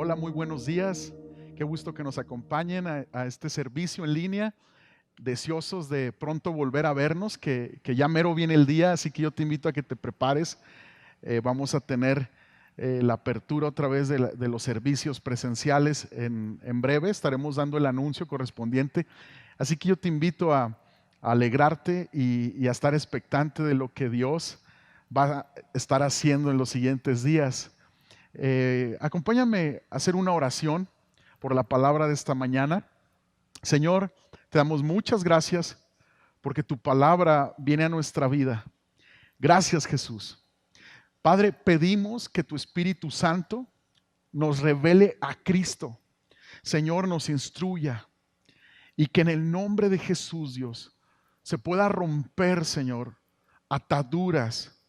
Hola, muy buenos días. Qué gusto que nos acompañen a este servicio en línea. Deseosos de pronto volver a vernos, que ya mero viene el día, así que yo te invito a que te prepares. Vamos a tener la apertura otra vez de los servicios presenciales en breve. Estaremos dando el anuncio correspondiente. Así que yo te invito a alegrarte y a estar expectante de lo que Dios va a estar haciendo en los siguientes días. Acompáñame a hacer una oración por la palabra de esta mañana. Señor, te damos muchas gracias porque tu palabra viene a nuestra vida. Gracias, Jesús. Padre, pedimos que tu Espíritu Santo nos revele a Cristo. Señor, nos instruya y que en el nombre de Jesús, Dios, se pueda romper, Señor, ataduras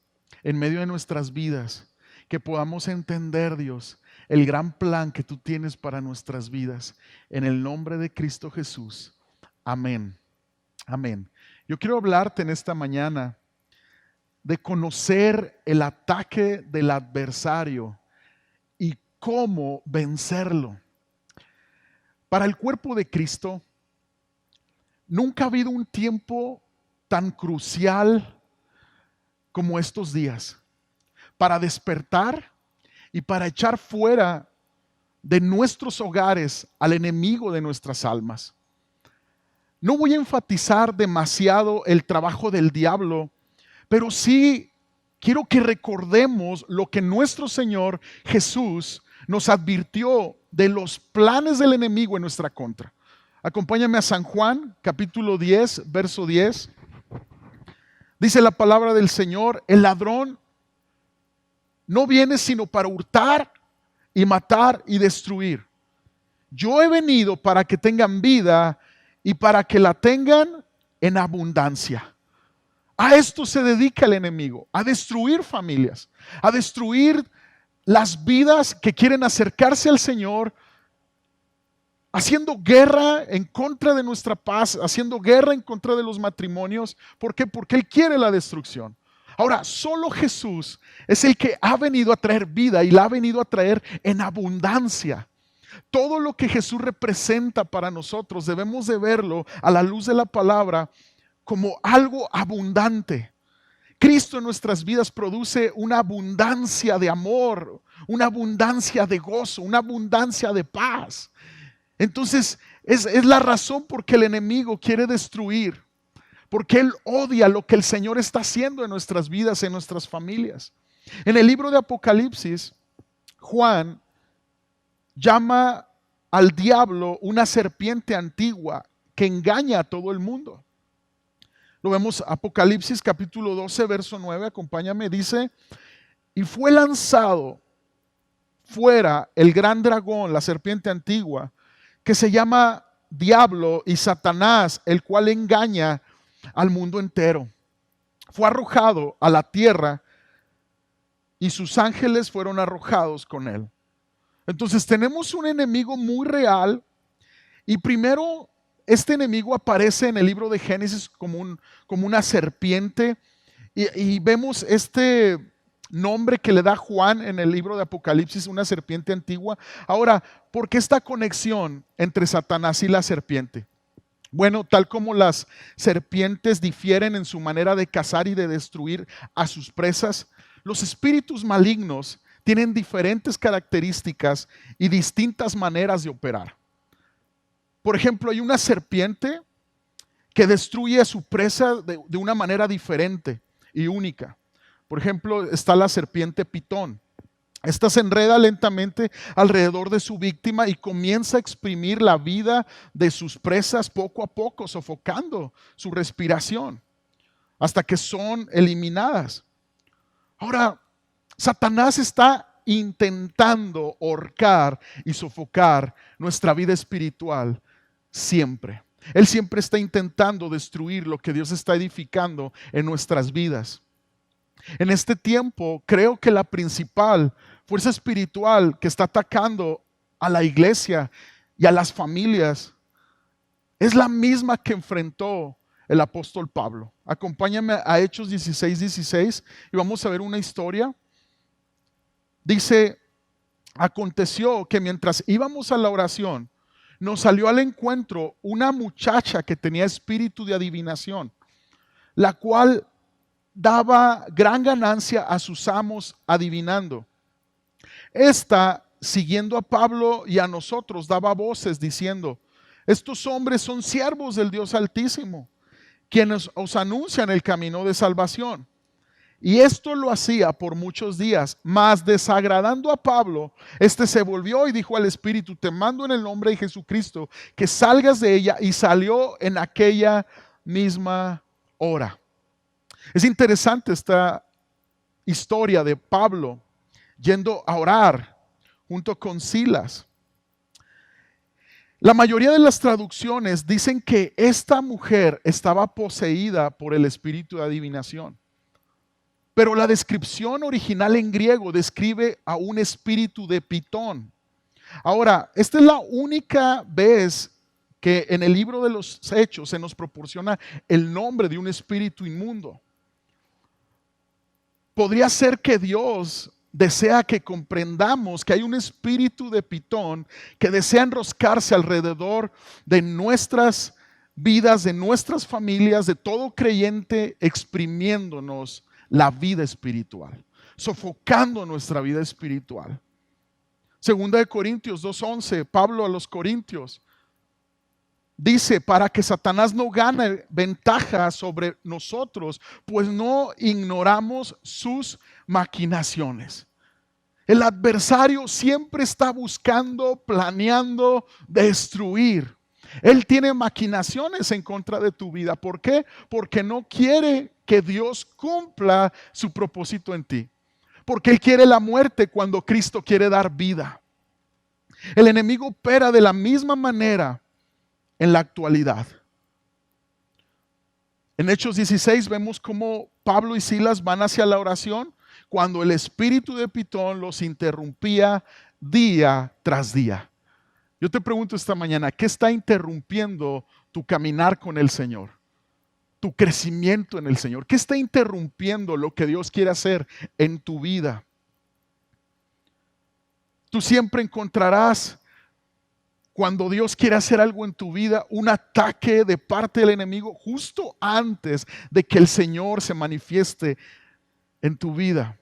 en medio de nuestras vidas. Que podamos entender, Dios, el gran plan que tú tienes para nuestras vidas. En el nombre de Cristo Jesús. Amén. Amén. Yo quiero hablarte en esta mañana de conocer el ataque del adversario y cómo vencerlo. Para el cuerpo de Cristo, nunca ha habido un tiempo tan crucial como estos días para despertar y para echar fuera de nuestros hogares al enemigo de nuestras almas. No voy a enfatizar demasiado el trabajo del diablo, pero sí quiero que recordemos lo que nuestro Señor Jesús nos advirtió de los planes del enemigo en nuestra contra. Acompáñame a San Juan, capítulo 10, verso 10. Dice la palabra del Señor: el ladrón no viene sino para hurtar y matar y destruir. Yo he venido para que tengan vida y para que la tengan en abundancia. A esto se dedica el enemigo, a destruir familias, a destruir las vidas que quieren acercarse al Señor, haciendo guerra en contra de nuestra paz, haciendo guerra en contra de los matrimonios. ¿Por qué? Porque Él quiere la destrucción. Ahora, solo Jesús es el que ha venido a traer vida y la ha venido a traer en abundancia. Todo lo que Jesús representa para nosotros debemos de verlo a la luz de la palabra como algo abundante. Cristo en nuestras vidas produce una abundancia de amor, una abundancia de gozo, una abundancia de paz. Entonces es la razón por que el enemigo quiere destruir, porque él odia lo que el Señor está haciendo en nuestras vidas, en nuestras familias. En el libro de Apocalipsis, Juan llama al diablo una serpiente antigua que engaña a todo el mundo. Lo vemos Apocalipsis capítulo 12, verso 9, acompáñame, dice: y fue lanzado fuera el gran dragón, la serpiente antigua, que se llama Diablo y Satanás, el cual engaña al mundo entero. Fue arrojado a la tierra y sus ángeles fueron arrojados con él. Entonces tenemos un enemigo muy real, y primero este enemigo aparece en el libro de Génesis como una serpiente, y vemos este nombre que le da Juan en el libro de Apocalipsis, una serpiente antigua. Ahora, ¿por qué esta conexión entre Satanás y la serpiente? Bueno, tal como las serpientes difieren en su manera de cazar y de destruir a sus presas, los espíritus malignos tienen diferentes características y distintas maneras de operar. Por ejemplo, hay una serpiente que destruye a su presa de una manera diferente y única. Por ejemplo, está la serpiente pitón. Esta se enreda lentamente alrededor de su víctima y comienza a exprimir la vida de sus presas poco a poco, sofocando su respiración hasta que son eliminadas. Ahora, Satanás está intentando ahorcar y sofocar nuestra vida espiritual siempre. Él siempre está intentando destruir lo que Dios está edificando en nuestras vidas. En este tiempo, creo que la principal fuerza espiritual que está atacando a la iglesia y a las familias es la misma que enfrentó el apóstol Pablo. Acompáñame a Hechos 16:16 y vamos a ver una historia. Dice: aconteció que mientras íbamos a la oración, nos salió al encuentro una muchacha que tenía espíritu de adivinación, la cual daba gran ganancia a sus amos adivinando. Esta, siguiendo a Pablo y a nosotros, daba voces diciendo: estos hombres son siervos del Dios Altísimo, quienes os anuncian el camino de salvación. Y esto lo hacía por muchos días, mas desagradando a Pablo, este se volvió y dijo al Espíritu: te mando en el nombre de Jesucristo que salgas de ella. Y salió en aquella misma hora. Es interesante esta historia de Pablo yendo a orar junto con Silas. La mayoría de las traducciones dicen que esta mujer estaba poseída por el espíritu de adivinación. Pero la descripción original en griego describe a un espíritu de pitón. Ahora, esta es la única vez que en el libro de los Hechos se nos proporciona el nombre de un espíritu inmundo. Podría ser que Dios desea que comprendamos que hay un espíritu de pitón que desea enroscarse alrededor de nuestras vidas, de nuestras familias, de todo creyente, exprimiéndonos la vida espiritual, sofocando nuestra vida espiritual. Segunda de Corintios 2:11, Pablo a los Corintios dice: para que Satanás no gane ventaja sobre nosotros, pues no ignoramos sus maquinaciones. El adversario siempre está buscando, planeando destruir. Él tiene maquinaciones en contra de tu vida. ¿Por qué? Porque no quiere que Dios cumpla su propósito en ti. Porque Él quiere la muerte cuando Cristo quiere dar vida. El enemigo opera de la misma manera en la actualidad. En Hechos 16 vemos cómo Pablo y Silas van hacia la oración cuando el espíritu de pitón los interrumpía día tras día. Yo te pregunto esta mañana, ¿qué está interrumpiendo tu caminar con el Señor? Tu crecimiento en el Señor. ¿Qué está interrumpiendo lo que Dios quiere hacer en tu vida? Tú siempre encontrarás, cuando Dios quiere hacer algo en tu vida, un ataque de parte del enemigo justo antes de que el Señor se manifieste en tu vida.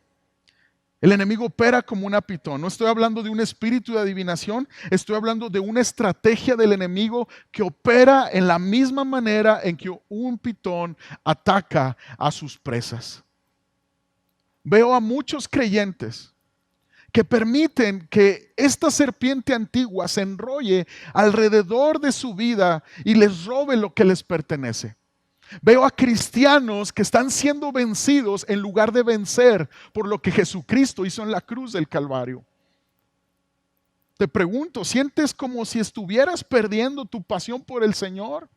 El enemigo opera como una pitón. No estoy hablando de un espíritu de adivinación, estoy hablando de una estrategia del enemigo que opera en la misma manera en que un pitón ataca a sus presas. Veo a muchos creyentes que permiten que esta serpiente antigua se enrolle alrededor de su vida y les robe lo que les pertenece. Veo a cristianos que están siendo vencidos en lugar de vencer por lo que Jesucristo hizo en la cruz del Calvario. Te pregunto, ¿sientes como si estuvieras perdiendo tu pasión por el Señor?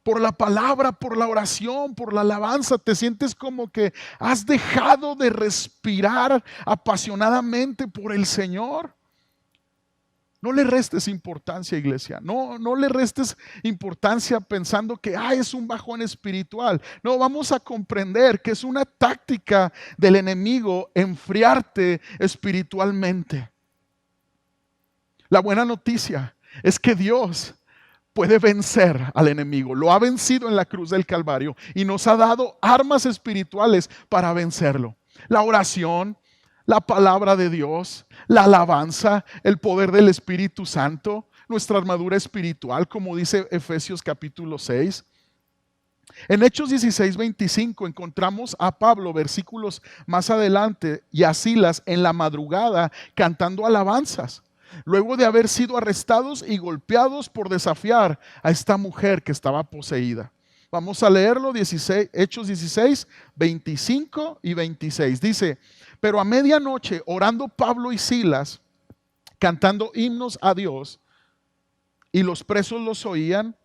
Por la palabra, por la oración, por la alabanza. ¿Te sientes como que has dejado de respirar apasionadamente por el Señor? No le restes importancia, iglesia. No le restes importancia pensando que es un bajón espiritual. No, vamos a comprender que es una táctica del enemigo enfriarte espiritualmente. La buena noticia es que Dios puede vencer al enemigo. Lo ha vencido en la cruz del Calvario y nos ha dado armas espirituales para vencerlo. La oración, la palabra de Dios, la alabanza, el poder del Espíritu Santo, nuestra armadura espiritual, como dice Efesios capítulo 6. En Hechos 16:25 encontramos a Pablo, versículos más adelante, y a Silas en la madrugada cantando alabanzas, luego de haber sido arrestados y golpeados por desafiar a esta mujer que estaba poseída. Vamos a leerlo, Hechos 16, 25 y 26. Dice: pero a medianoche, orando Pablo y Silas, cantando himnos a Dios, y los presos los oían,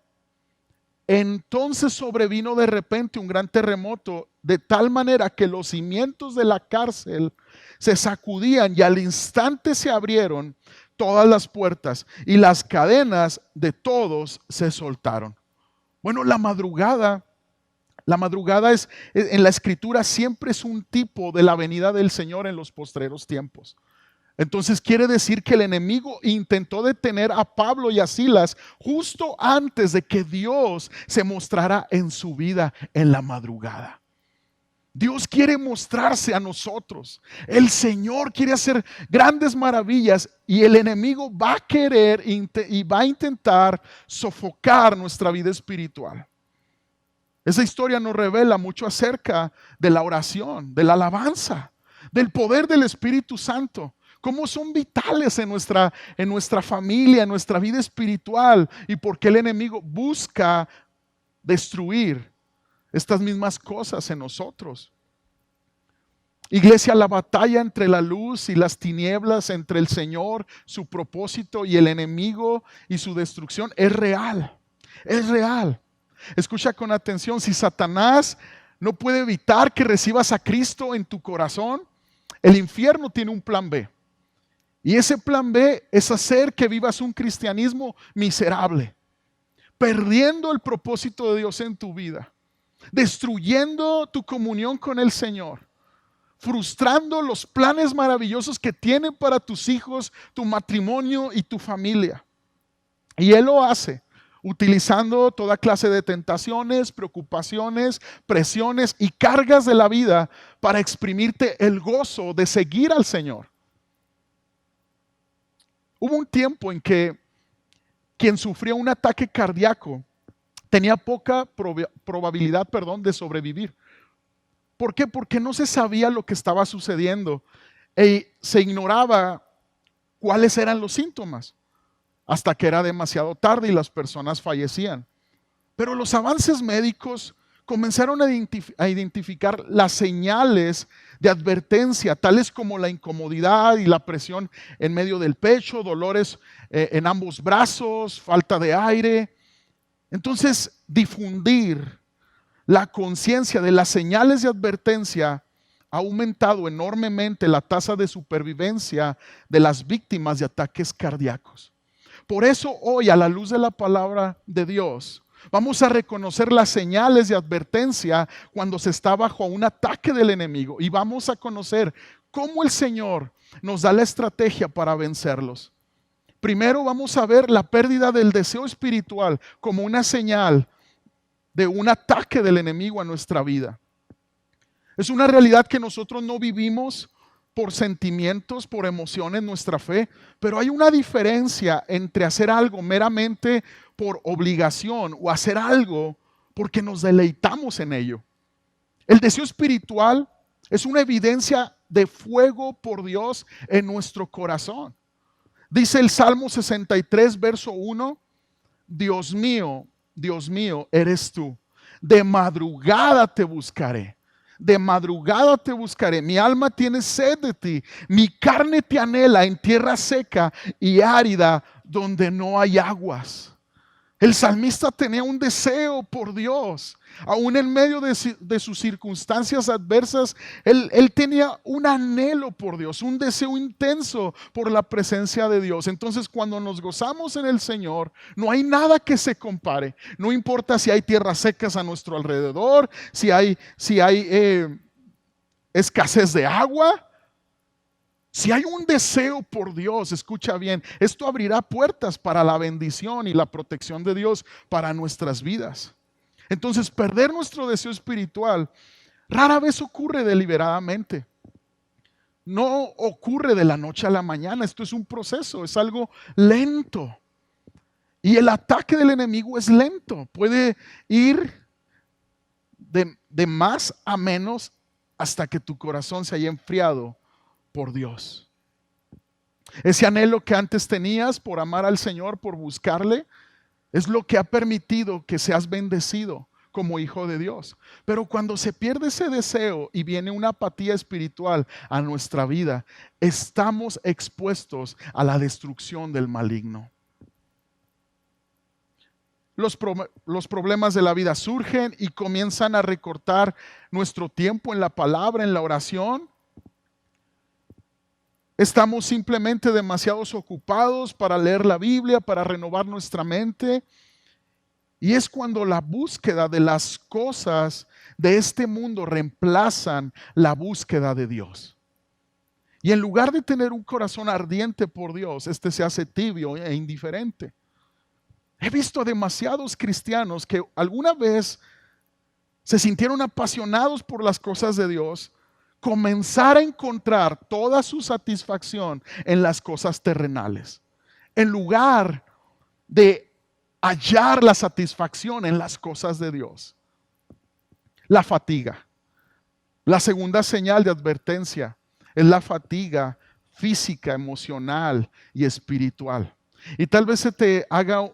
entonces sobrevino de repente un gran terremoto, de tal manera que los cimientos de la cárcel se sacudían y al instante se abrieron todas las puertas y las cadenas de todos se soltaron. Bueno, la madrugada es, en la escritura siempre es un tipo de la venida del Señor en los postreros tiempos. Entonces quiere decir que el enemigo intentó detener a Pablo y a Silas justo antes de que Dios se mostrara en su vida en la madrugada. Dios quiere mostrarse a nosotros. El Señor quiere hacer grandes maravillas y el enemigo va a querer y va a intentar sofocar nuestra vida espiritual. Esa historia nos revela mucho acerca de la oración, de la alabanza, del poder del Espíritu Santo. Cómo son vitales en nuestra familia, en nuestra vida espiritual, y por qué el enemigo busca destruir estas mismas cosas en nosotros. Iglesia, la batalla entre la luz y las tinieblas, entre el Señor, su propósito, y el enemigo y su destrucción es real. Es real. Escucha con atención, si Satanás no puede evitar que recibas a Cristo en tu corazón, el infierno tiene un plan B. Y ese plan B es hacer que vivas un cristianismo miserable, perdiendo el propósito de Dios en tu vida, destruyendo tu comunión con el Señor, frustrando los planes maravillosos que tiene para tus hijos, tu matrimonio y tu familia. Y Él lo hace utilizando toda clase de tentaciones, preocupaciones, presiones y cargas de la vida para exprimirte el gozo de seguir al Señor. Hubo un tiempo en que quien sufrió un ataque cardíaco tenía poca probabilidad, de sobrevivir. ¿Por qué? Porque no se sabía lo que estaba sucediendo y se ignoraba cuáles eran los síntomas hasta que era demasiado tarde y las personas fallecían. Pero los avances médicos comenzaron a identificar las señales de advertencia, tales como la incomodidad y la presión en medio del pecho, dolores en ambos brazos, falta de aire. Entonces, difundir la conciencia de las señales de advertencia ha aumentado enormemente la tasa de supervivencia de las víctimas de ataques cardíacos. Por eso hoy, a la luz de la palabra de Dios, vamos a reconocer las señales de advertencia cuando se está bajo un ataque del enemigo, y vamos a conocer cómo el Señor nos da la estrategia para vencerlos. Primero vamos a ver la pérdida del deseo espiritual como una señal de un ataque del enemigo a nuestra vida. Es una realidad que nosotros no vivimos por sentimientos, por emociones, nuestra fe, pero hay una diferencia entre hacer algo meramente por obligación o hacer algo porque nos deleitamos en ello. El deseo espiritual es una evidencia de fuego por Dios en nuestro corazón. Dice el Salmo 63, verso 1, Dios mío, eres tú. De madrugada te buscaré. De madrugada te buscaré. Mi alma tiene sed de ti. Mi carne te anhela en tierra seca y árida donde no hay aguas. El salmista tenía un deseo por Dios. Aún en medio de sus circunstancias adversas, él tenía un anhelo por Dios, un deseo intenso por la presencia de Dios. Entonces, cuando nos gozamos en el Señor, no hay nada que se compare. No importa si hay tierras secas a nuestro alrededor, si hay escasez de agua. Si hay un deseo por Dios, escucha bien, esto abrirá puertas para la bendición y la protección de Dios para nuestras vidas. Entonces, perder nuestro deseo espiritual rara vez ocurre deliberadamente. No ocurre de la noche a la mañana. Esto es un proceso, es algo lento. Y el ataque del enemigo es lento. Puede ir de más a menos hasta que tu corazón se haya enfriado por Dios. Ese anhelo que antes tenías por amar al Señor, por buscarle, es lo que ha permitido que seas bendecido como hijo de Dios. Pero cuando se pierde ese deseo y viene una apatía espiritual a nuestra vida, estamos expuestos a la destrucción del maligno. Los problemas de la vida surgen y comienzan a recortar nuestro tiempo en la palabra, en la oración. Estamos simplemente demasiados ocupados para leer la Biblia, para renovar nuestra mente. Y es cuando la búsqueda de las cosas de este mundo reemplazan la búsqueda de Dios. Y en lugar de tener un corazón ardiente por Dios, este se hace tibio e indiferente. He visto a demasiados cristianos que alguna vez se sintieron apasionados por las cosas de Dios, comenzar a encontrar toda su satisfacción en las cosas terrenales, en lugar de hallar la satisfacción en las cosas de Dios. La fatiga. La segunda señal de advertencia es la fatiga física, emocional y espiritual. Y tal vez se te haga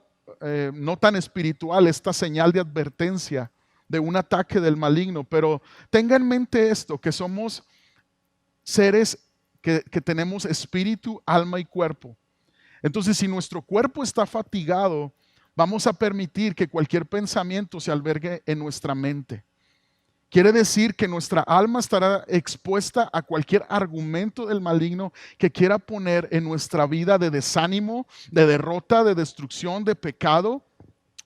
no tan espiritual esta señal de advertencia de un ataque del maligno, pero tenga en mente esto, que somos seres que tenemos espíritu, alma y cuerpo. Entonces, si nuestro cuerpo está fatigado, vamos a permitir que cualquier pensamiento se albergue en nuestra mente. Quiere decir que nuestra alma estará expuesta a cualquier argumento del maligno que quiera poner en nuestra vida de desánimo, de derrota, de destrucción, de pecado.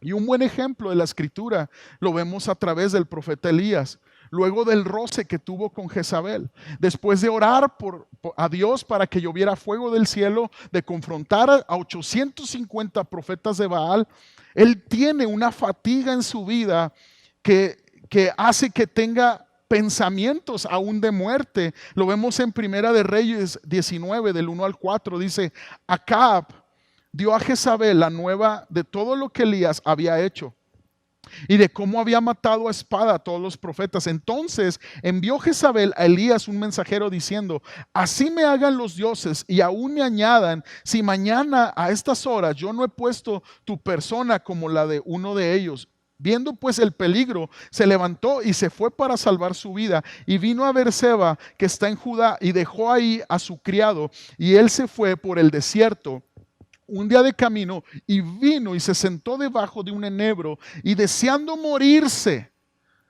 Y un buen ejemplo de la escritura lo vemos a través del profeta Elías, luego del roce que tuvo con Jezabel. Después de orar a Dios para que lloviera fuego del cielo, de confrontar a 850 profetas de Baal, él tiene una fatiga en su vida que hace que tenga pensamientos aún de muerte. Lo vemos en Primera de Reyes 19, del 1 al 4. Dice: Acab dio a Jezabel la nueva de todo lo que Elías había hecho y de cómo había matado a espada a todos los profetas. Entonces envió Jezabel a Elías un mensajero diciendo: así me hagan los dioses y aún me añadan, si mañana a estas horas yo no he puesto tu persona como la de uno de ellos. Viendo pues el peligro, se levantó y se fue para salvar su vida, y vino a Beerseba, que está en Judá, y dejó ahí a su criado, y él se fue por el desierto un día de camino, y vino y se sentó debajo de un enebro, y deseando morirse,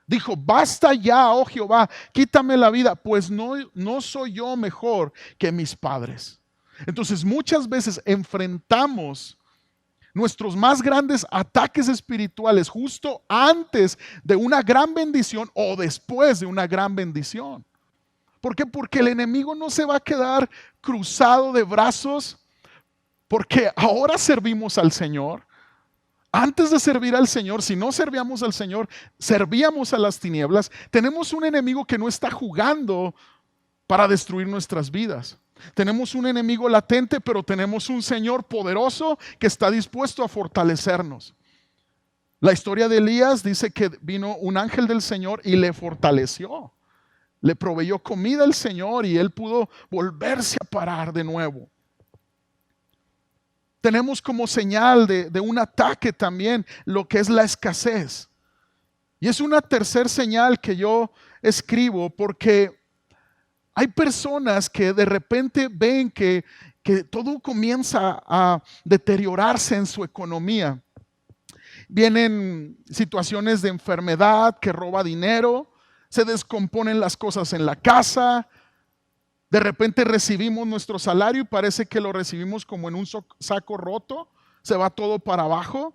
dijo: basta ya, oh Jehová, quítame la vida, pues no soy yo mejor que mis padres. Entonces muchas veces enfrentamos nuestros más grandes ataques espirituales justo antes de una gran bendición o después de una gran bendición. ¿Por qué? Porque el enemigo no se va a quedar cruzado de brazos, porque ahora servimos al Señor. Antes de servir al Señor, si no servíamos al Señor, servíamos a las tinieblas. Tenemos un enemigo que no está jugando para destruir nuestras vidas. Tenemos un enemigo latente, pero tenemos un Señor poderoso que está dispuesto a fortalecernos. La historia de Elías dice que vino un ángel del Señor y le fortaleció. Le proveyó comida al Señor y él pudo volverse a parar de nuevo. Tenemos como señal de un ataque también lo que es la escasez. Y es una tercera señal que yo escribo porque hay personas que de repente ven que todo comienza a deteriorarse en su economía. Vienen situaciones de enfermedad que roba dinero, se descomponen las cosas en la casa. De repente recibimos nuestro salario y parece que lo recibimos como en un saco roto, se va todo para abajo.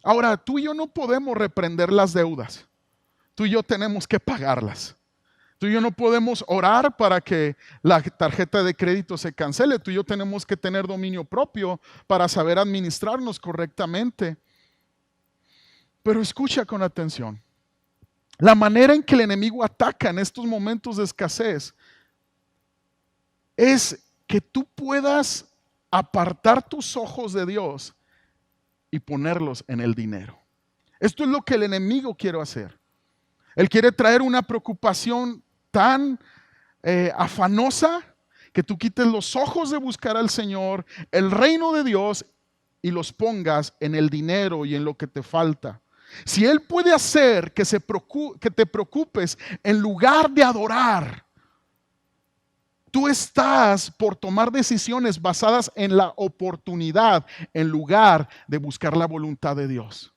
Ahora, tú y yo no podemos reprender las deudas, tú y yo tenemos que pagarlas. Tú y yo no podemos orar para que la tarjeta de crédito se cancele. Tú y yo tenemos que tener dominio propio para saber administrarnos correctamente. Pero escucha con atención. La manera en que el enemigo ataca en estos momentos de escasez es que tú puedas apartar tus ojos de Dios y ponerlos en el dinero. Esto es lo que el enemigo quiere hacer. Él quiere traer una preocupación tan afanosa que tú quites los ojos de buscar al Señor, el reino de Dios, y los pongas en el dinero y en lo que te falta. Si Él puede hacer que te preocupes en lugar de adorar, tú estás por tomar decisiones basadas en la oportunidad en lugar de buscar la voluntad de Dios.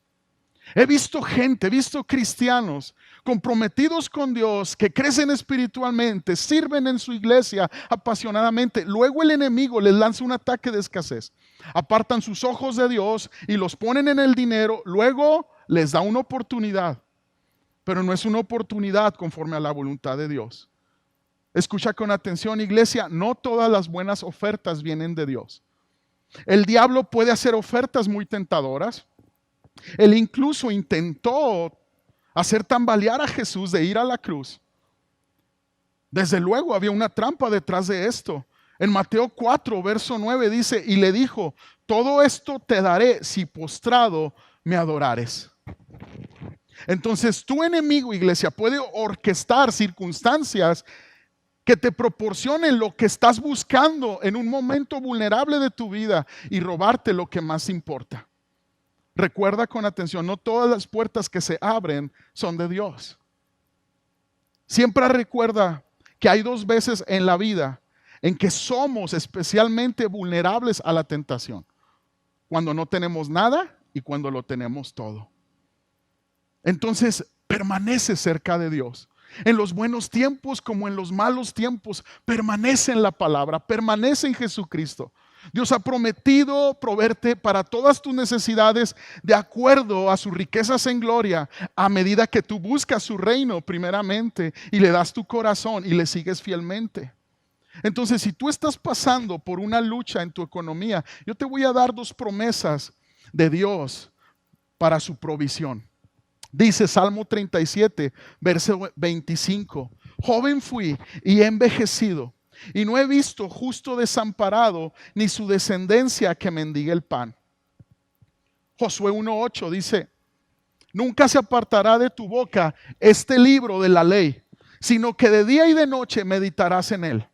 He visto cristianos comprometidos con Dios, que crecen espiritualmente, sirven en su iglesia apasionadamente. Luego el enemigo les lanza un ataque de escasez. Apartan sus ojos de Dios y los ponen en el dinero. Luego les da una oportunidad, pero no es una oportunidad conforme a la voluntad de Dios. Escucha con atención, iglesia, no todas las buenas ofertas vienen de Dios. El diablo puede hacer ofertas muy tentadoras. Él incluso intentó hacer tambalear a Jesús de ir a la cruz. Desde luego había una trampa detrás de esto. En Mateo 4, verso 9 dice, y le dijo, todo esto te daré si postrado me adorares. Entonces tu enemigo, iglesia, puede orquestar circunstancias que te proporcionen lo que estás buscando en un momento vulnerable de tu vida y robarte lo que más importa. Recuerda con atención, no todas las puertas que se abren son de Dios. Siempre recuerda que hay 2 veces en la vida en que somos especialmente vulnerables a la tentación. Cuando no tenemos nada y cuando lo tenemos todo. Entonces, permanece cerca de Dios. En los buenos tiempos como en los malos tiempos, permanece en la palabra, permanece en Jesucristo. Dios ha prometido proveerte para todas tus necesidades de acuerdo a sus riquezas en gloria, a medida que tú buscas su reino primeramente y le das tu corazón y le sigues fielmente. Entonces, si tú estás pasando por una lucha en tu economía, yo te voy a dar 2 promesas de Dios para su provisión. Dice Salmo 37, verso 25, joven fui y he envejecido, y no he visto justo desamparado, ni su descendencia que mendigue el pan. Josué 1:8 dice, nunca se apartará de tu boca este libro de la ley, sino que de día y de noche meditarás en él,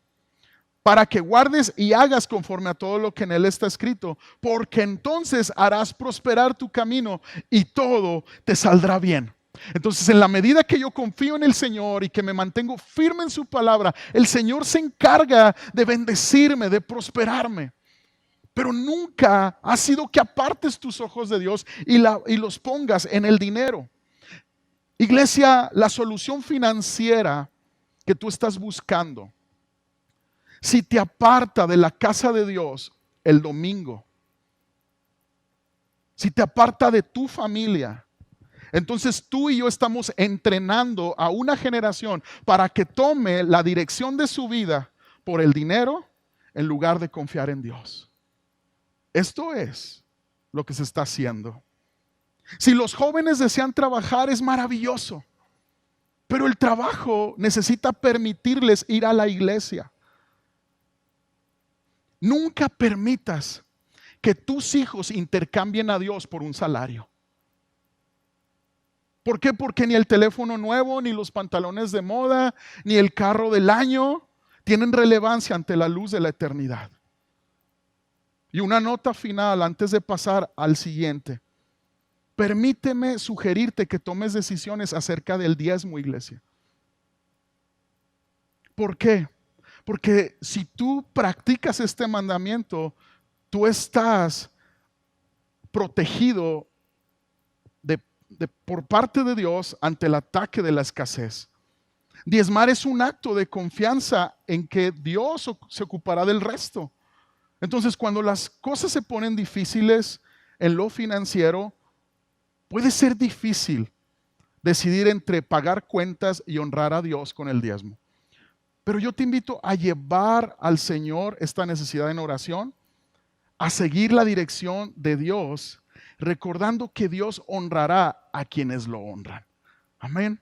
para que guardes y hagas conforme a todo lo que en él está escrito, porque entonces harás prosperar tu camino y todo te saldrá bien. Entonces, en la medida que yo confío en el Señor y que me mantengo firme en su palabra, el Señor se encarga de bendecirme, de prosperarme. Pero nunca ha sido que apartes tus ojos de Dios y los pongas en el dinero. Iglesia, la solución financiera que tú estás buscando, si te aparta de la casa de Dios el domingo, si te aparta de tu familia, entonces tú y yo estamos entrenando a una generación para que tome la dirección de su vida por el dinero en lugar de confiar en Dios. Esto es lo que se está haciendo. Si los jóvenes desean trabajar, es maravilloso, pero el trabajo necesita permitirles ir a la iglesia. Nunca permitas que tus hijos intercambien a Dios por un salario. ¿Por qué? Porque ni el teléfono nuevo, ni los pantalones de moda, ni el carro del año tienen relevancia ante la luz de la eternidad. Y una nota final antes de pasar al siguiente. Permíteme sugerirte que tomes decisiones acerca del diezmo, iglesia. ¿Por qué? Porque si tú practicas este mandamiento, tú estás protegido por parte de Dios ante el ataque de la escasez. Diezmar es un acto de confianza en que Dios se ocupará del resto. Entonces, cuando las cosas se ponen difíciles en lo financiero, puede ser difícil decidir entre pagar cuentas y honrar a Dios con el diezmo. Pero yo te invito a llevar al Señor esta necesidad en oración, a seguir la dirección de Dios, recordando que Dios honrará a quienes lo honran. Amén.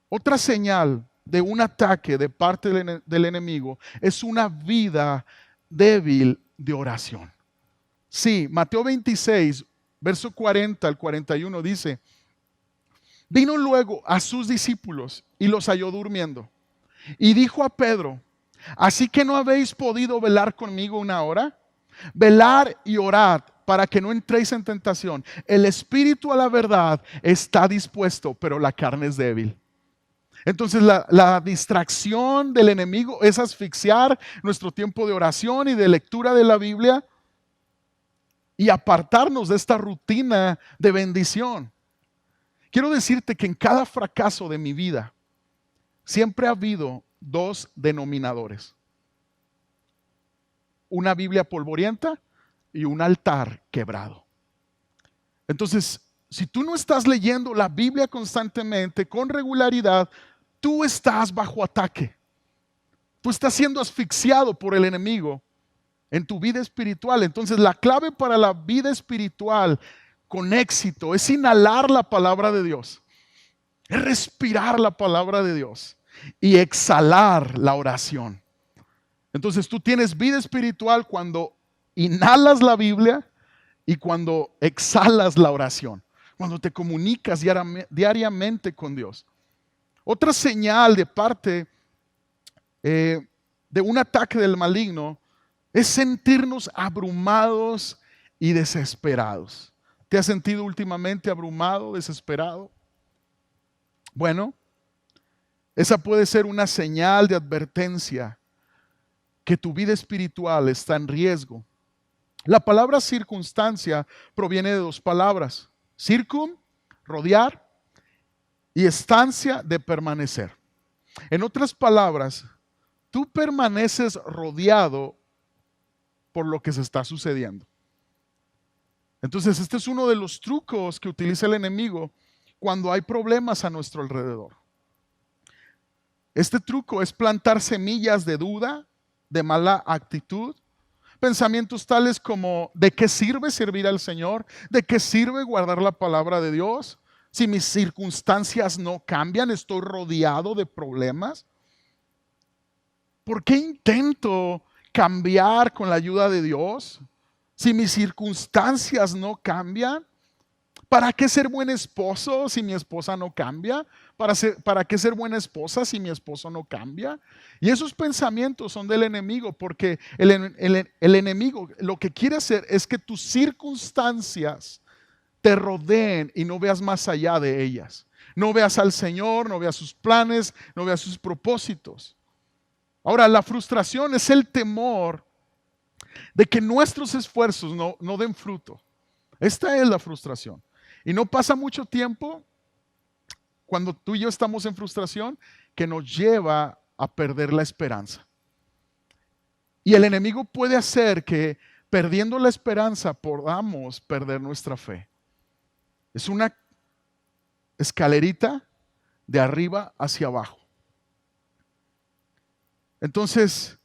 Otra señal de un ataque de parte del enemigo es una vida débil de oración. Sí, Mateo 26, verso 40 al 41 dice, vino luego a sus discípulos y los halló durmiendo. Y dijo a Pedro, ¿así que no habéis podido velar conmigo una hora? Velar y orad para que no entréis en tentación. El espíritu a la verdad está dispuesto, pero la carne es débil. Entonces la distracción del enemigo es asfixiar nuestro tiempo de oración y de lectura de la Biblia y apartarnos de esta rutina de bendición. Quiero decirte que en cada fracaso de mi vida siempre ha habido 2 denominadores. Una Biblia polvorienta y un altar quebrado. Entonces, si tú no estás leyendo la Biblia constantemente, con regularidad, tú estás bajo ataque. Tú estás siendo asfixiado por el enemigo en tu vida espiritual. Entonces la clave para la vida espiritual con éxito es inhalar la palabra de Dios, es respirar la palabra de Dios y exhalar la oración. Entonces tú tienes vida espiritual cuando inhalas la Biblia y cuando exhalas la oración, cuando te comunicas diariamente con Dios. Otra señal de parte de un ataque del maligno es sentirnos abrumados y desesperados. ¿Te has sentido últimamente abrumado, desesperado? Bueno, esa puede ser una señal de advertencia que tu vida espiritual está en riesgo. La palabra circunstancia proviene de dos palabras: circum, rodear, y estancia, de permanecer. En otras palabras, tú permaneces rodeado por lo que se está sucediendo. Entonces, este es uno de los trucos que utiliza el enemigo cuando hay problemas a nuestro alrededor. Este truco es plantar semillas de duda, de mala actitud, pensamientos tales como: ¿de qué sirve servir al Señor? ¿De qué sirve guardar la palabra de Dios? Si mis circunstancias no cambian, estoy rodeado de problemas. ¿Por qué intento cambiar con la ayuda de Dios si mis circunstancias no cambian? ¿Para qué ser buen esposo si mi esposa no cambia? ¿Para qué ser buena esposa si mi esposo no cambia? Y esos pensamientos son del enemigo, porque el enemigo lo que quiere hacer es que tus circunstancias te rodeen y no veas más allá de ellas. No veas al Señor, no veas sus planes, no veas sus propósitos. Ahora, la frustración es el temor de que nuestros esfuerzos no den fruto. Esta es la frustración. Y no pasa mucho tiempo cuando tú y yo estamos en frustración que nos lleva a perder la esperanza. Y el enemigo puede hacer que, perdiendo la esperanza, podamos perder nuestra fe. Es una escalerita de arriba hacia abajo. Entonces,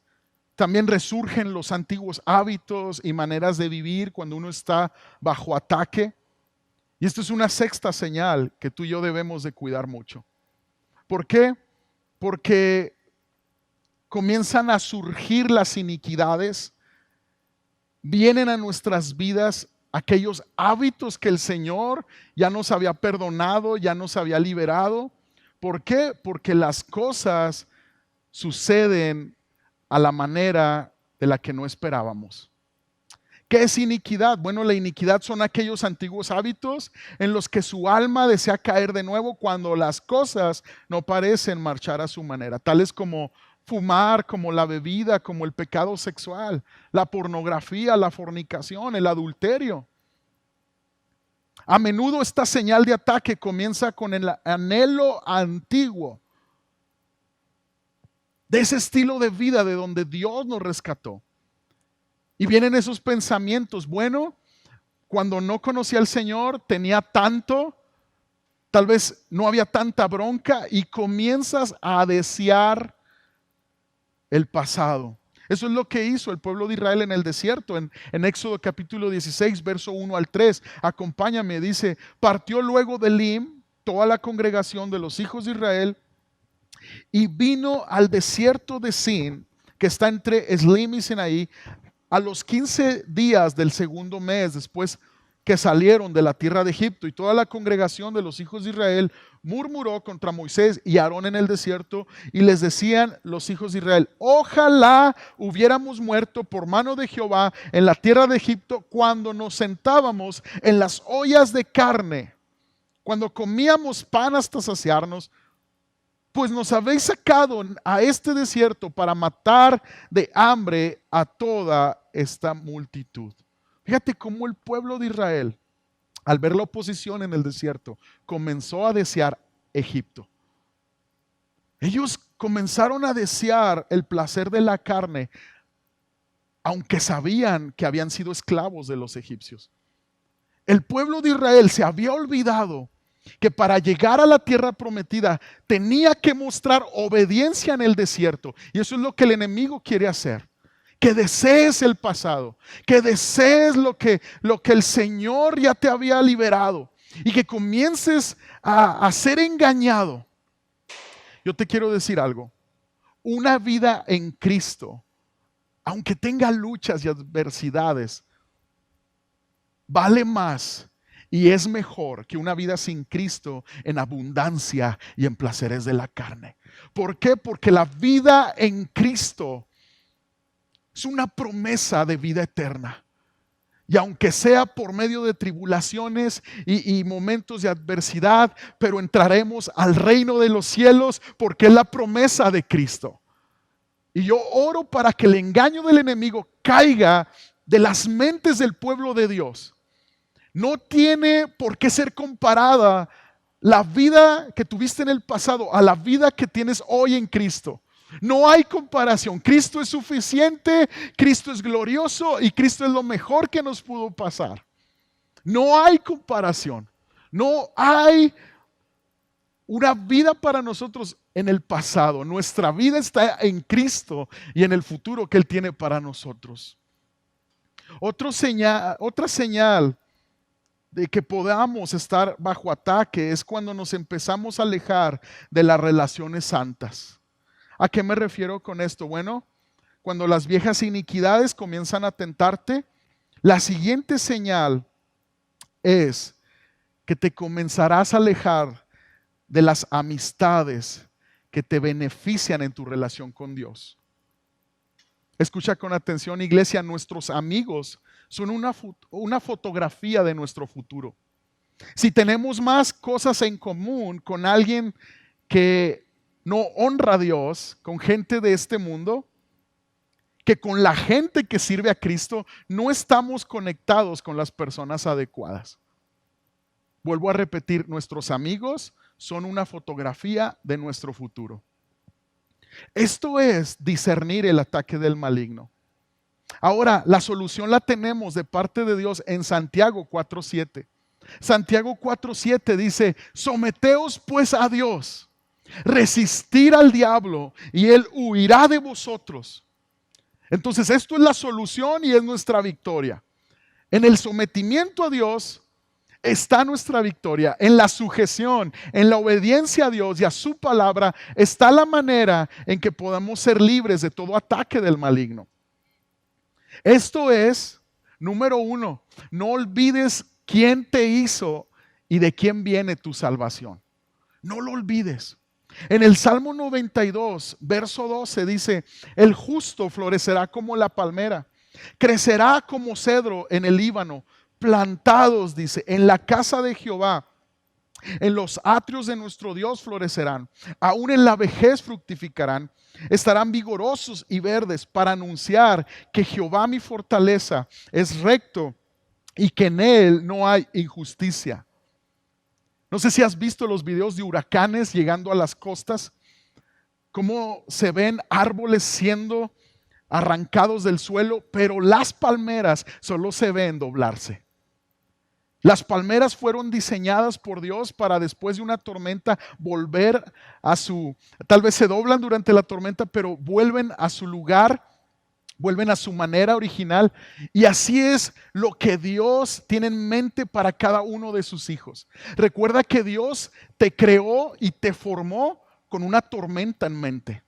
también resurgen los antiguos hábitos y maneras de vivir cuando uno está bajo ataque. Y esto es una sexta señal que tú y yo debemos de cuidar mucho. ¿Por qué? Porque comienzan a surgir las iniquidades, vienen a nuestras vidas aquellos hábitos que el Señor ya nos había perdonado, ya nos había liberado. ¿Por qué? Porque las cosas suceden a la manera de la que no esperábamos. ¿Qué es iniquidad? Bueno, la iniquidad son aquellos antiguos hábitos en los que su alma desea caer de nuevo cuando las cosas no parecen marchar a su manera, tales como fumar, como la bebida, como el pecado sexual, la pornografía, la fornicación, el adulterio. A menudo esta señal de ataque comienza con el anhelo antiguo de ese estilo de vida de donde Dios nos rescató. Y vienen esos pensamientos: bueno, cuando no conocía al Señor tenía tanto, tal vez no había tanta bronca, y comienzas a desear el pasado. Eso es lo que hizo el pueblo de Israel en el desierto, en Éxodo capítulo 16, verso 1 al 3. Acompáñame, dice: partió luego de Elim toda la congregación de los hijos de Israel y vino al desierto de Sin, que está entre Eslim y Sinaí, a los 15 días del segundo mes después que salieron de la tierra de Egipto. Y toda la congregación de los hijos de Israel murmuró contra Moisés y Aarón en el desierto, y les decían los hijos de Israel: ojalá hubiéramos muerto por mano de Jehová en la tierra de Egipto, cuando nos sentábamos en las ollas de carne, cuando comíamos pan hasta saciarnos. Pues nos habéis sacado a este desierto para matar de hambre a toda esta multitud. Fíjate cómo el pueblo de Israel, al ver la oposición en el desierto, comenzó a desear Egipto. Ellos comenzaron a desear el placer de la carne, aunque sabían que habían sido esclavos de los egipcios. El pueblo de Israel se había olvidado que para llegar a la tierra prometida tenía que mostrar obediencia en el desierto. Y eso es lo que el enemigo quiere hacer. Que desees el pasado, que desees lo que el Señor ya te había liberado y que comiences a ser engañado. Yo te quiero decir algo. Una vida en Cristo, aunque tenga luchas y adversidades, vale más y es mejor que una vida sin Cristo en abundancia y en placeres de la carne. ¿Por qué? Porque la vida en Cristo es una promesa de vida eterna. Y aunque sea por medio de tribulaciones y momentos de adversidad, pero entraremos al reino de los cielos porque es la promesa de Cristo. Y yo oro para que el engaño del enemigo caiga de las mentes del pueblo de Dios. No tiene por qué ser comparada la vida que tuviste en el pasado a la vida que tienes hoy en Cristo. No hay comparación. Cristo es suficiente, Cristo es glorioso y Cristo es lo mejor que nos pudo pasar. No hay comparación. No hay una vida para nosotros en el pasado. Nuestra vida está en Cristo y en el futuro que Él tiene para nosotros. Otra señal de que podamos estar bajo ataque es cuando nos empezamos a alejar de las relaciones santas. ¿A qué me refiero con esto? Bueno, cuando las viejas iniquidades comienzan a tentarte, la siguiente señal es que te comenzarás a alejar de las amistades que te benefician en tu relación con Dios. Escucha con atención, iglesia, nuestros amigos son una fotografía de nuestro futuro. Si tenemos más cosas en común con alguien que no honra a Dios, con gente de este mundo, que con la gente que sirve a Cristo, no estamos conectados con las personas adecuadas. Vuelvo a repetir, nuestros amigos son una fotografía de nuestro futuro. Esto es discernir el ataque del maligno. Ahora, la solución la tenemos de parte de Dios en Santiago 4:7. Santiago 4:7 dice: someteos pues a Dios, resistir al diablo y él huirá de vosotros. Entonces esto es la solución y es nuestra victoria. En el sometimiento a Dios está nuestra victoria. En la sujeción, en la obediencia a Dios y a su palabra está la manera en que podamos ser libres de todo ataque del maligno. Esto es, número 1, no olvides quién te hizo y de quién viene tu salvación. No lo olvides. En el Salmo 92, verso 12 dice: el justo florecerá como la palmera, crecerá como cedro en el Líbano, plantados, dice, en la casa de Jehová. En los atrios de nuestro Dios florecerán, aún en la vejez fructificarán, estarán vigorosos y verdes para anunciar que Jehová mi fortaleza es recto y que en él no hay injusticia. No sé si has visto los videos de huracanes llegando a las costas, cómo se ven árboles siendo arrancados del suelo, pero las palmeras solo se ven doblarse. Las palmeras fueron diseñadas por Dios para después de una tormenta volver tal vez se doblan durante la tormenta, pero vuelven a su lugar, vuelven a su manera original. Y así es lo que Dios tiene en mente para cada uno de sus hijos. Recuerda que Dios te creó y te formó con una tormenta en mente.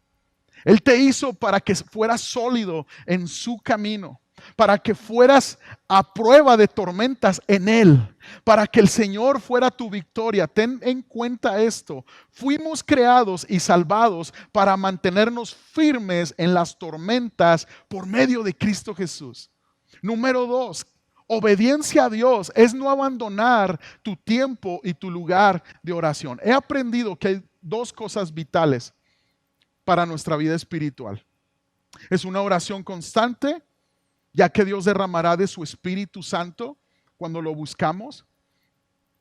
Él te hizo para que fueras sólido en su camino, para que fueras a prueba de tormentas en Él, para que el Señor fuera tu victoria. Ten en cuenta esto: fuimos creados y salvados para mantenernos firmes en las tormentas por medio de Cristo Jesús. Número 2, obediencia a Dios es no abandonar tu tiempo y tu lugar de oración. He aprendido que hay dos cosas vitales para nuestra vida espiritual. Es una oración constante, ya que Dios derramará de su Espíritu Santo cuando lo buscamos.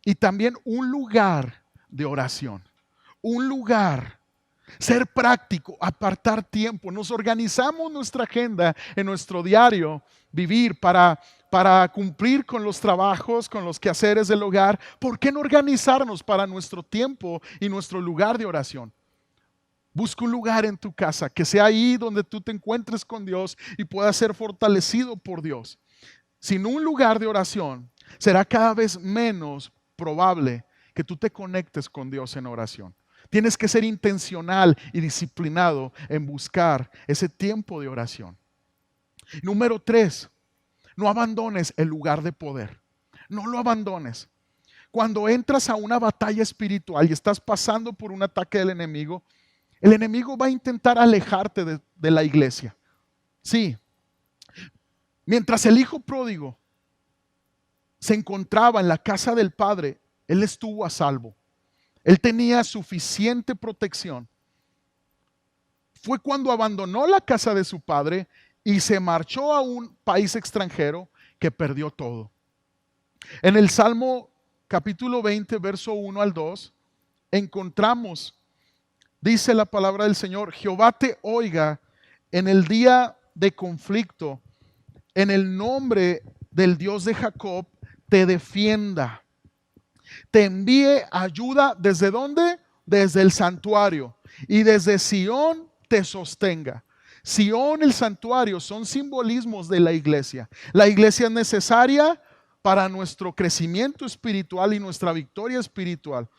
Y también un lugar de oración. Un lugar Ser práctico, apartar tiempo. Nos organizamos nuestra agenda en nuestro diario vivir para cumplir con los trabajos, con los quehaceres del hogar. ¿Por qué no organizarnos para nuestro tiempo y nuestro lugar de oración? Busca un lugar en tu casa que sea ahí donde tú te encuentres con Dios y puedas ser fortalecido por Dios. Sin un lugar de oración, será cada vez menos probable que tú te conectes con Dios en oración. Tienes que ser intencional y disciplinado en buscar ese tiempo de oración. Número 3, no abandones el lugar de poder. No lo abandones. Cuando entras a una batalla espiritual y estás pasando por un ataque del enemigo, el enemigo va a intentar alejarte de la iglesia. Sí. Mientras el hijo pródigo se encontraba en la casa del padre, él estuvo a salvo. Él tenía suficiente protección. Fue cuando abandonó la casa de su padre y se marchó a un país extranjero que perdió todo. En el Salmo capítulo 20, verso 1 al 2, encontramos, dice la palabra del Señor: Jehová te oiga en el día de conflicto, en el nombre del Dios de Jacob te defienda. Te envíe ayuda, ¿desde dónde? Desde el santuario, y desde Sión te sostenga. Sión, el santuario, son simbolismos de la iglesia. La iglesia es necesaria para nuestro crecimiento espiritual y nuestra victoria espiritual.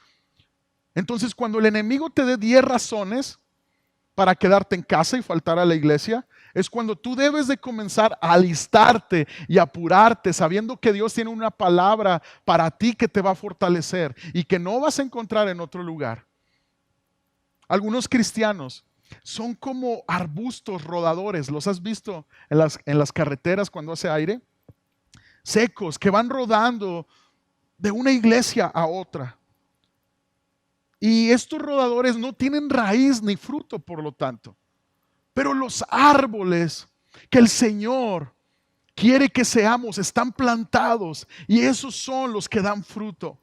Entonces, cuando el enemigo te dé 10 razones para quedarte en casa y faltar a la iglesia, es cuando tú debes de comenzar a alistarte y apurarte, sabiendo que Dios tiene una palabra para ti que te va a fortalecer y que no vas a encontrar en otro lugar. Algunos cristianos son como arbustos rodadores. ¿Los has visto en las carreteras cuando hace aire? Secos, que van rodando de una iglesia a otra. Y estos rodadores no tienen raíz ni fruto, por lo tanto. Pero los árboles que el Señor quiere que seamos están plantados, y esos son los que dan fruto.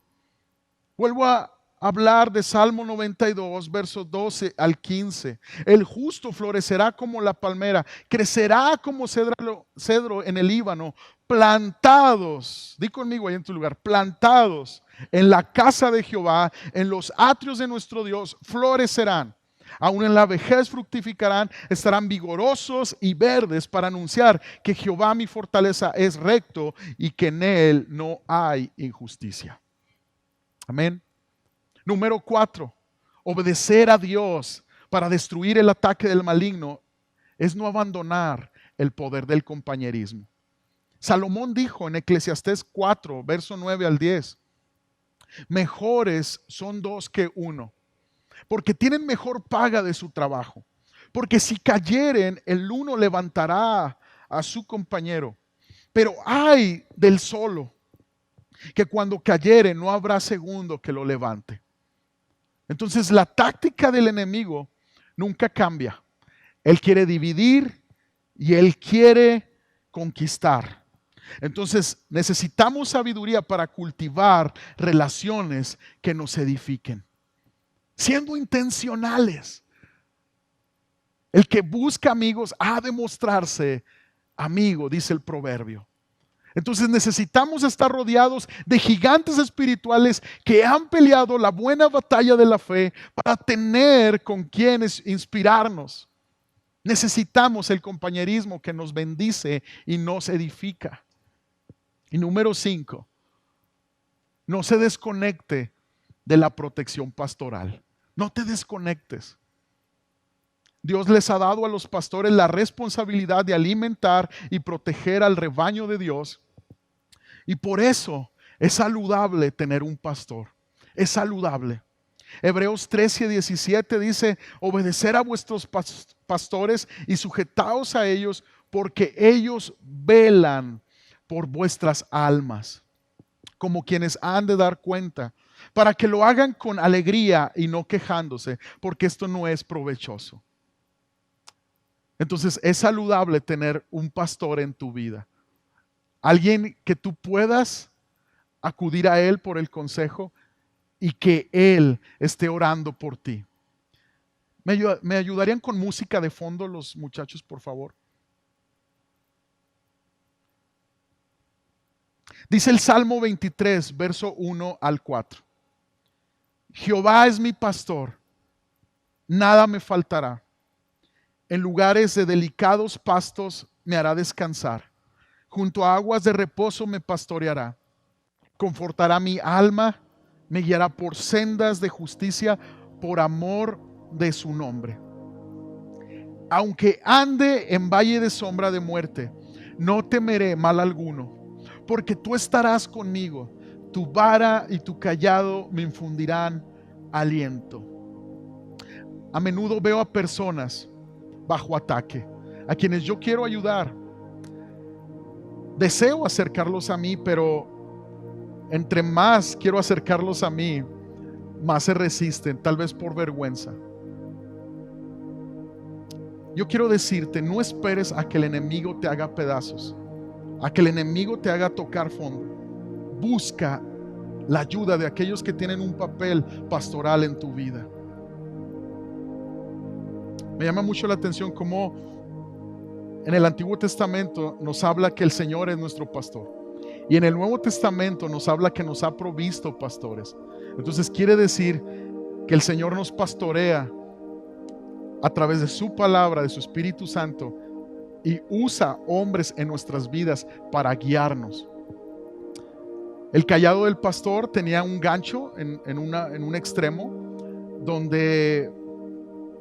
Vuelvo a hablar de Salmo 92, versos 12 al 15. El justo florecerá como la palmera, crecerá como cedro en el Líbano, plantados, di conmigo ahí en tu lugar, plantados en la casa de Jehová, en los atrios de nuestro Dios, florecerán. Aún en la vejez fructificarán, estarán vigorosos y verdes para anunciar que Jehová mi fortaleza es recto y que en él no hay injusticia. Amén. Número 4, obedecer a Dios para destruir el ataque del maligno es no abandonar el poder del compañerismo. Salomón dijo en Eclesiastés 4, verso 9 al 10, mejores son dos que uno, porque tienen mejor paga de su trabajo. Porque si cayeren, el uno levantará a su compañero. Pero ay del solo, que cuando cayere no habrá segundo que lo levante. Entonces la táctica del enemigo nunca cambia. Él quiere dividir y él quiere conquistar. Entonces necesitamos sabiduría para cultivar relaciones que nos edifiquen, siendo intencionales. El que busca amigos ha de mostrarse amigo, dice el proverbio. Entonces necesitamos estar rodeados de gigantes espirituales que han peleado la buena batalla de la fe para tener con quienes inspirarnos. Necesitamos el compañerismo que nos bendice y nos edifica. Y número 5, no se desconecte de la protección pastoral. No te desconectes. Dios les ha dado a los pastores la responsabilidad de alimentar y proteger al rebaño de Dios. Y por eso es saludable tener un pastor. Es saludable. Hebreos 13:17 dice: obedecer a vuestros pastores y sujetaos a ellos, porque ellos velan por vuestras almas, como quienes han de dar cuenta, para que lo hagan con alegría y no quejándose, porque esto no es provechoso. Entonces es saludable tener un pastor en tu vida, alguien que tú puedas acudir a él por el consejo y que él esté orando por ti. ¿Me ayudarían con música de fondo los muchachos, por favor? Dice el Salmo 23, verso 1 al 4. Jehová es mi pastor, nada me faltará. En lugares de delicados pastos me hará descansar. Junto a aguas de reposo me pastoreará. Confortará mi alma, me guiará por sendas de justicia por amor de su nombre. Aunque ande en valle de sombra de muerte, no temeré mal alguno, porque tú estarás conmigo. Tu vara y tu cayado me infundirán aliento. A menudo veo a personas bajo ataque, a quienes yo quiero ayudar. Deseo acercarlos a mí, pero entre más quiero acercarlos a mí, más se resisten, tal vez por vergüenza. Yo quiero decirte, no esperes a que el enemigo te haga pedazos, a que el enemigo te haga tocar fondo. Busca la ayuda de aquellos que tienen un papel pastoral en tu vida. Me llama mucho la atención cómo en el Antiguo Testamento nos habla que el Señor es nuestro pastor, y en el Nuevo Testamento nos habla que nos ha provisto pastores. Entonces quiere decir que el Señor nos pastorea a través de su palabra, de su Espíritu Santo, y usa hombres en nuestras vidas para guiarnos. El cayado del pastor tenía un gancho en un extremo donde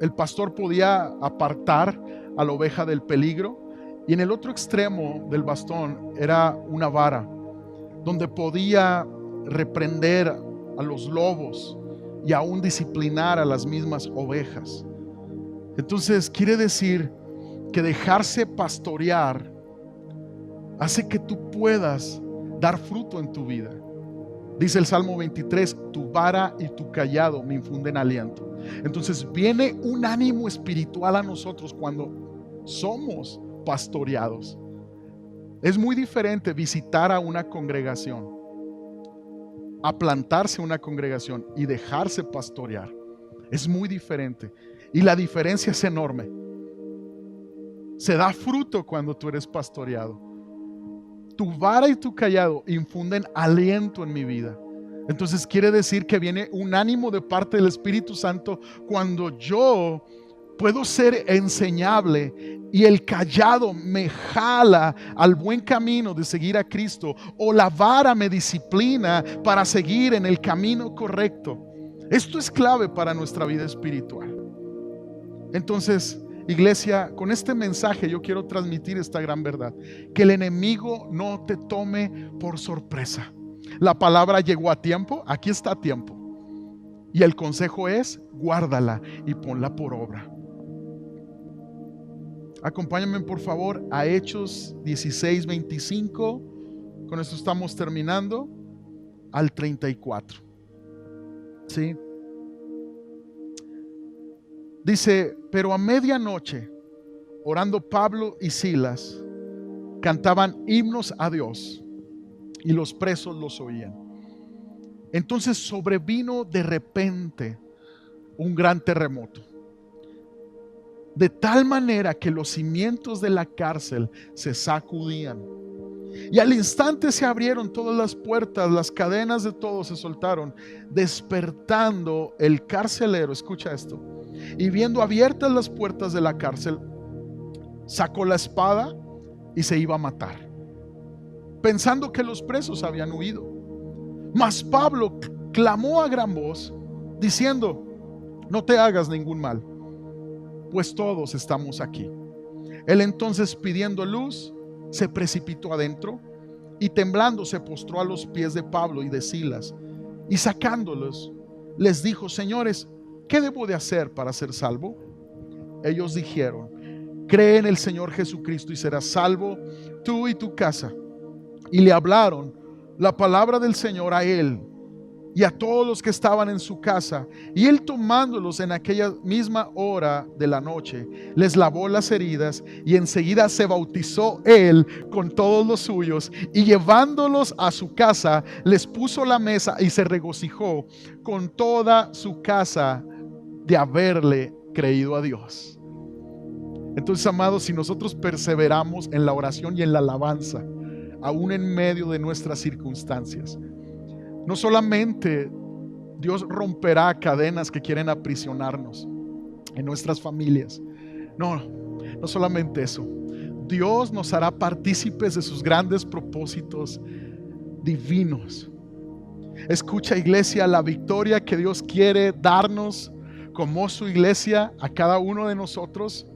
el pastor podía apartar a la oveja del peligro, y en el otro extremo del bastón era una vara donde podía reprender a los lobos y aún disciplinar a las mismas ovejas. Entonces quiere decir que dejarse pastorear hace que tú puedas dar fruto en tu vida. Dice el Salmo 23, tu vara y tu cayado me infunden aliento. Entonces viene un ánimo espiritual a nosotros cuando somos pastoreados. Es muy diferente visitar a una congregación, a plantarse en una congregación y dejarse pastorear. Es muy diferente, y la diferencia es enorme. Se da fruto cuando tú eres pastoreado. Tu vara y tu cayado infunden aliento en mi vida. Entonces quiere decir que viene un ánimo de parte del Espíritu Santo cuando yo puedo ser enseñable y el cayado me jala al buen camino de seguir a Cristo, o la vara me disciplina para seguir en el camino correcto. Esto es clave para nuestra vida espiritual. Entonces, iglesia, con este mensaje yo quiero transmitir esta gran verdad: que el enemigo no te tome por sorpresa. La palabra llegó a tiempo, aquí está a tiempo, y el consejo es: guárdala y ponla por obra. Acompáñame por favor a Hechos 16:25. Con esto estamos terminando, al 34. ¿Sí? Dice: pero a medianoche, orando Pablo y Silas, cantaban himnos a Dios, y los presos los oían. Entonces sobrevino de repente un gran terremoto, de tal manera que los cimientos de la cárcel se sacudían, y al instante se abrieron todas las puertas, las cadenas de todos se soltaron. Despertando el carcelero, escucha esto, y viendo abiertas las puertas de la cárcel, sacó la espada y se iba a matar, pensando que los presos habían huido. Mas Pablo clamó a gran voz, diciendo: no te hagas ningún mal, pues todos estamos aquí. Él entonces, pidiendo luz, se precipitó adentro, y temblando se postró a los pies de Pablo y de Silas, y sacándolos les dijo: señores, ¿qué debo de hacer para ser salvo? Ellos dijeron: cree en el Señor Jesucristo y serás salvo tú y tu casa. Y le hablaron la palabra del Señor a él y a todos los que estaban en su casa. Y él, tomándolos en aquella misma hora de la noche, les lavó las heridas, y enseguida se bautizó él con todos los suyos, y llevándolos a su casa les puso la mesa, y se regocijó con toda su casa de haberle creído a Dios. Entonces, amados, si nosotros perseveramos en la oración y en la alabanza, aún en medio de nuestras circunstancias, no solamente Dios romperá cadenas que quieren aprisionarnos en nuestras familias, no solamente eso, Dios nos hará partícipes de sus grandes propósitos divinos. Escucha, iglesia, la victoria que Dios quiere darnos como su iglesia a cada uno de nosotros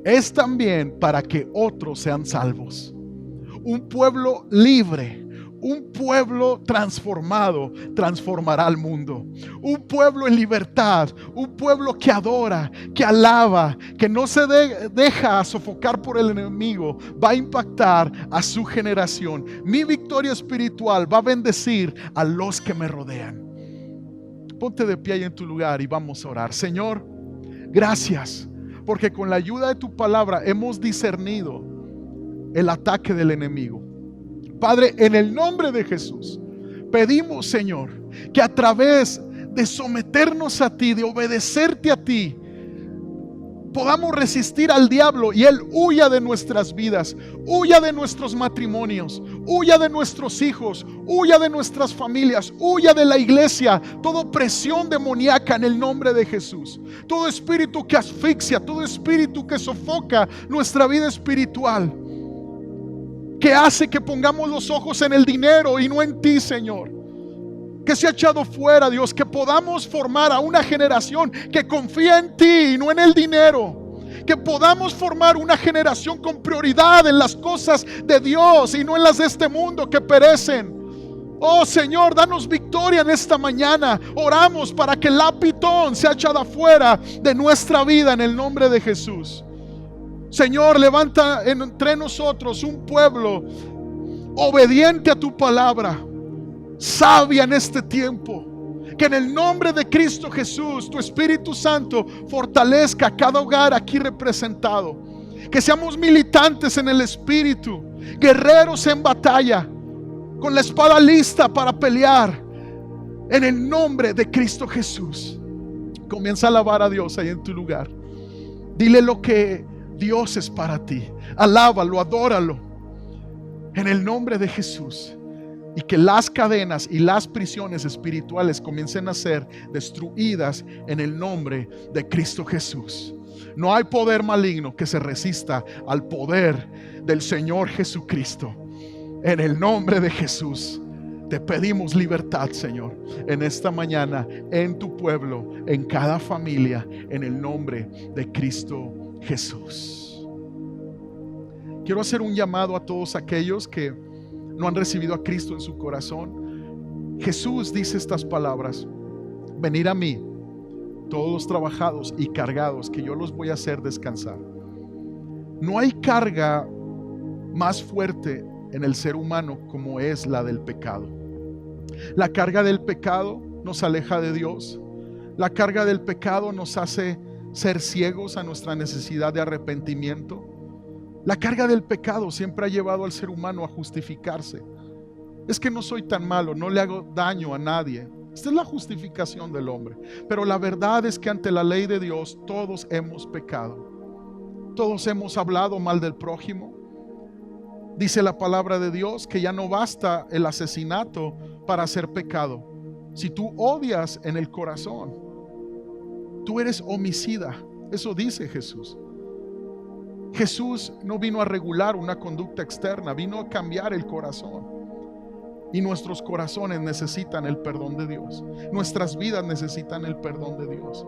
es también para que otros sean salvos. Un pueblo libre, un pueblo transformado transformará al mundo. Un pueblo en libertad, un pueblo que adora, que alaba, que no se deja sofocar por el enemigo, va a impactar a su generación. Mi victoria espiritual va a bendecir a los que me rodean. Ponte de pie ahí en tu lugar y vamos a orar. Señor, gracias, porque con la ayuda de tu palabra hemos discernido el ataque del enemigo. Padre, en el nombre de Jesús, pedimos, Señor, que a través de someternos a ti, de obedecerte a ti, podamos resistir al diablo y él huya de nuestras vidas, huya de nuestros matrimonios, huya de nuestros hijos, huya de nuestras familias, huya de la iglesia. Toda opresión demoníaca en el nombre de Jesús, todo espíritu que asfixia, todo espíritu que sofoca nuestra vida espiritual, que hace que pongamos los ojos en el dinero y no en ti, Señor, que se ha echado fuera, Dios, que podamos formar a una generación que confía en ti y no en el dinero, que podamos formar una generación con prioridad en las cosas de Dios y no en las de este mundo que perecen. Oh Señor, danos victoria en esta mañana. Oramos para que la pitón sea echada fuera de nuestra vida en el nombre de Jesús. Señor, levanta entre nosotros un pueblo obediente a tu palabra, sabia en este tiempo. Que en el nombre de Cristo Jesús, tu Espíritu Santo fortalezca cada hogar aquí representado. Que seamos militantes en el Espíritu, guerreros en batalla, con la espada lista para pelear. En el nombre de Cristo Jesús. Comienza a alabar a Dios ahí en tu lugar. Dile lo que Dios es para ti. Alábalo, adóralo en el nombre de Jesús. Y que las cadenas y las prisiones espirituales comiencen a ser destruidas en el nombre de Cristo Jesús. No hay poder maligno que se resista al poder del Señor Jesucristo. En el nombre de Jesús te pedimos libertad, Señor, en esta mañana, en tu pueblo, en cada familia, en el nombre de Cristo Jesús. Quiero hacer un llamado a todos aquellos que no han recibido a Cristo en su corazón. Jesús dice estas palabras: venid a mí, todos los trabajados y cargados, que yo los voy a hacer descansar. No hay carga más fuerte en el ser humano como es la del pecado. La carga del pecado nos aleja de Dios. La carga del pecado nos hace ser ciegos a nuestra necesidad de arrepentimiento. La carga del pecado siempre ha llevado al ser humano a justificarse. Es que no soy tan malo, no le hago daño a nadie. Esta es la justificación del hombre. Pero la verdad es que ante la ley de Dios todos hemos pecado. Todos hemos hablado mal del prójimo. Dice la palabra de Dios que ya no basta el asesinato para hacer pecado. Si tú odias en el corazón, tú eres homicida. Eso dice Jesús. Jesús no vino a regular una conducta externa, vino a cambiar el corazón. Y nuestros corazones necesitan el perdón de Dios. Nuestras vidas necesitan el perdón de Dios.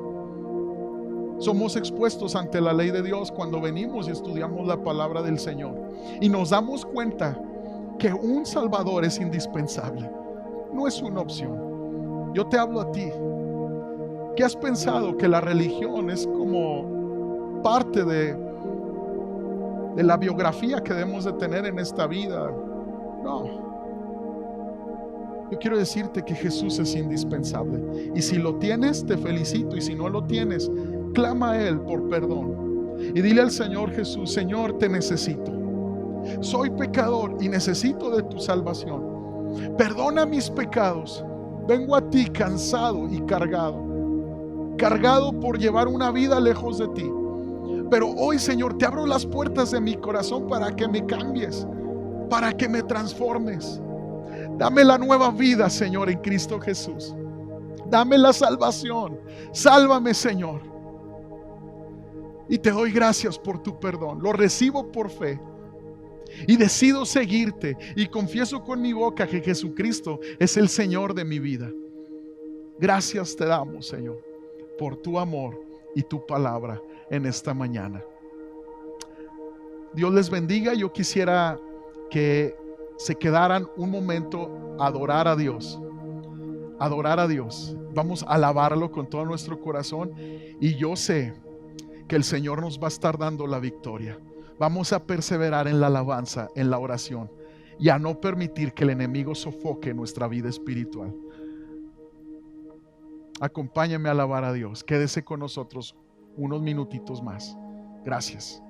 Somos expuestos ante la ley de Dios cuando venimos y estudiamos la palabra del Señor y nos damos cuenta que un Salvador es indispensable. No es una opción. Yo te hablo a ti. ¿Qué has pensado? Que la religión es como parte de la biografía que debemos de tener en esta vida. No. Yo quiero decirte que Jesús es indispensable. Y si lo tienes, te felicito. Y si no lo tienes, clama a Él por perdón. Y dile al Señor Jesús: Señor, te necesito. Soy pecador y necesito de tu salvación. Perdona mis pecados. Vengo a ti cansado y cargado. cargado por llevar una vida lejos de ti. Pero hoy, Señor, te abro las puertas de mi corazón para que me cambies, para que me transformes. Dame la nueva vida, Señor, en Cristo Jesús. Dame la salvación. Sálvame, Señor. Y te doy gracias por tu perdón. Lo recibo por fe. Y decido seguirte. Y confieso con mi boca que Jesucristo es el Señor de mi vida. Gracias te damos, Señor, por tu amor y tu palabra en esta mañana. Dios les bendiga. Yo quisiera que se quedaran un momento a adorar a Dios. Adorar a Dios. Vamos a alabarlo con todo nuestro corazón. Y yo sé que el Señor nos va a estar dando la victoria. Vamos a perseverar en la alabanza, en la oración, y a no permitir que el enemigo sofoque nuestra vida espiritual. Acompáñame a alabar a Dios. Quédese con nosotros unos minutitos más. Gracias.